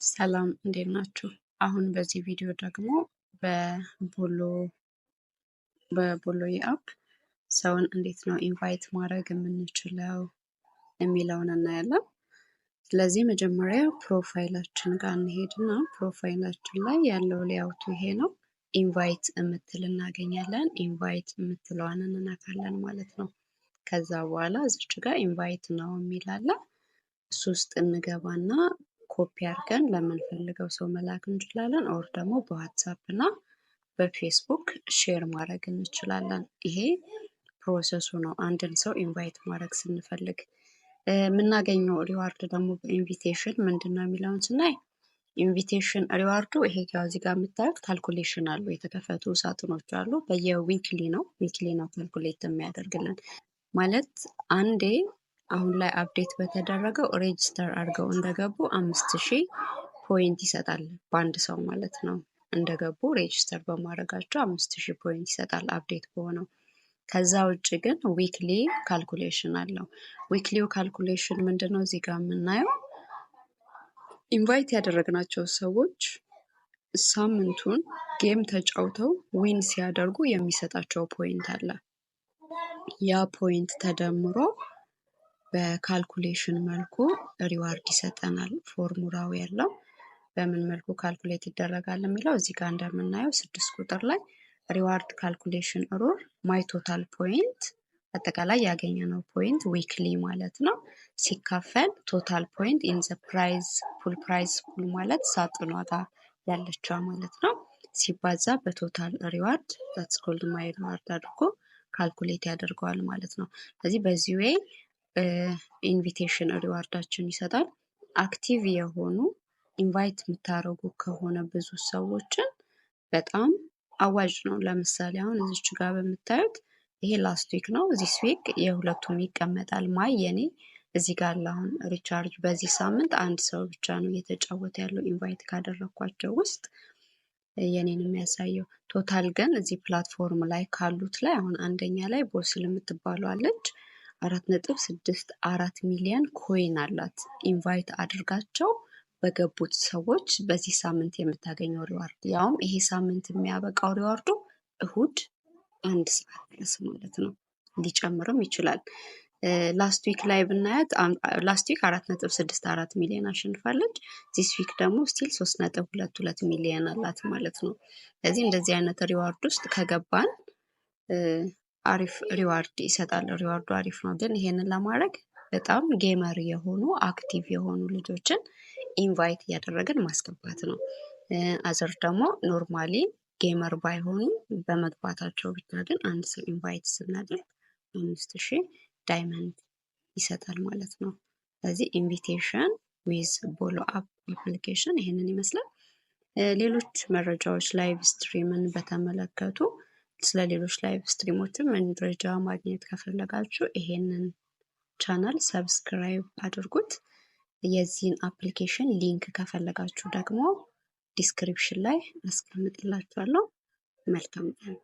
ሰላም እንዴት ናችሁ? አሁን በዚህ ቪዲዮ ደግሞ በቦሎዬ አፕ ሰውን እንዴት ነው ኢንቫይት ማድረግ የምንችለው የሚለውን እናያለን። ስለዚህ መጀመሪያ ፕሮፋይላችን ጋር እንሄድና ፕሮፋይላችን ላይ ያለው ሌአውቱ ይሄ ነው። ኢንቫይት የምትል እናገኛለን። ኢንቫይት የምትለዋን እንነካለን ማለት ነው። ከዛ በኋላ እዚች ጋር ኢንቫይት ነው የሚል አለ። እሱ ውስጥ እንገባና ኮፒ አድርገን ለምንፈልገው ሰው መላክ እንችላለን። ኦር ደግሞ በዋትሳፕ እና በፌስቡክ ሼር ማድረግ እንችላለን። ይሄ ፕሮሰሱ ነው። አንድን ሰው ኢንቫይት ማድረግ ስንፈልግ የምናገኘው ሪዋርድ ደግሞ በኢንቪቴሽን ምንድን ነው የሚለውን ስናይ ኢንቪቴሽን ሪዋርዱ ይሄ ጋር እዚህ ጋር የምታዩት ካልኩሌሽን አሉ። የተከፈቱ ሳጥኖች አሉ። በየዊክሊ ነው ካልኩሌት የሚያደርግልን ማለት አንዴ አሁን ላይ አፕዴት በተደረገው ሬጅስተር አድርገው እንደገቡ 5000 ፖይንት ይሰጣል በአንድ ሰው ማለት ነው። እንደገቡ ሬጅስተር በማድረጋቸው 5000 ፖይንት ይሰጣል አፕዴት በሆነው። ከዛ ውጭ ግን ዊክሊ ካልኩሌሽን አለው። ዊክሊው ካልኩሌሽን ምንድነው? እዚህ ጋር የምናየው ኢንቫይት ያደረግናቸው ሰዎች ሳምንቱን ጌም ተጫውተው ዊን ሲያደርጉ የሚሰጣቸው ፖይንት አለ። ያ ፖይንት ተደምሮ በካልኩሌሽን መልኩ ሪዋርድ ይሰጠናል። ፎርሙላው ያለው በምን መልኩ ካልኩሌት ይደረጋል የሚለው እዚህ ጋር እንደምናየው 6 ቁጥር ላይ ሪዋርድ ካልኩሌሽን ሩል ማይ ቶታል ፖይንት አጠቃላይ ያገኘነው ፖይንት ዊክሊ ማለት ነው ሲካፈል ቶታል ፖይንት ኢን ዘ ፕራይዝ ፑል ማለት ሳጥኗ ጋር ያለችው ማለት ነው ሲባዛ በቶታል ሪዋርድ that's called my reward አድርጎ ካልኩሌት ያደርገዋል ማለት ነው። ስለዚህ በዚህ ዌይ ኢንቪቴሽን ሪዋርዳችን ይሰጣል። አክቲቭ የሆኑ ኢንቫይት የምታደርጉ ከሆነ ብዙ ሰዎችን በጣም አዋጅ ነው። ለምሳሌ አሁን እዚች ጋር በምታዩት ይሄ ላስት ዊክ ነው። ዚስ ዊክ የሁለቱም ይቀመጣል። የኔ እዚህ ጋር አሁን ሪቻርጅ በዚህ ሳምንት አንድ ሰው ብቻ ነው እየተጫወተ ያለው ኢንቫይት ካደረኳቸው ውስጥ የኔን የሚያሳየው። ቶታል ግን እዚህ ፕላትፎርም ላይ ካሉት ላይ አሁን አንደኛ ላይ ቦስል የምትባለው አለች 4.64 ሚሊዮን ኮይን አላት። ኢንቫይት አድርጋቸው በገቡት ሰዎች በዚህ ሳምንት የምታገኘው ሪዋርድ ያውም ይሄ ሳምንት የሚያበቃው ሪዋርዱ እሁድ 1 ሰዓት ድረስ ማለት ነው። ሊጨምርም ይችላል። ላስት ዊክ ላይ ብናያት ላስት ዊክ 4.64 ሚሊዮን አሸንፋለች። ዚስ ዊክ ደግሞ ስቲል 3.22 ሚሊዮን አላት ማለት ነው። ስለዚህ እንደዚህ አይነት ሪዋርድ ውስጥ ከገባን አሪፍ ሪዋርድ ይሰጣል። ሪዋርዱ አሪፍ ነው። ግን ይሄንን ለማድረግ በጣም ጌመር የሆኑ አክቲቭ የሆኑ ልጆችን ኢንቫይት እያደረግን ማስገባት ነው። አዘር ደግሞ ኖርማሊ ጌመር ባይሆኑ በመግባታቸው ብቻ ግን አንድ ሰው ኢንቫይት ስናደርግ 5000 ዳይመንድ ይሰጣል ማለት ነው። ስለዚህ ኢንቪቴሽን ዊዝ ቦሎ አፕ አፕሊኬሽን ይሄንን ይመስላል። ሌሎች መረጃዎች ላይቭ ስትሪምን በተመለከቱ ስለ ሌሎች ላይቭ ስትሪሞችም መረጃ ማግኘት ከፈለጋችሁ ይሄንን ቻናል ሰብስክራይብ አድርጉት። የዚህን አፕሊኬሽን ሊንክ ከፈለጋችሁ ደግሞ ዲስክሪፕሽን ላይ አስቀምጥላችኋለሁ። መልካም ቀን።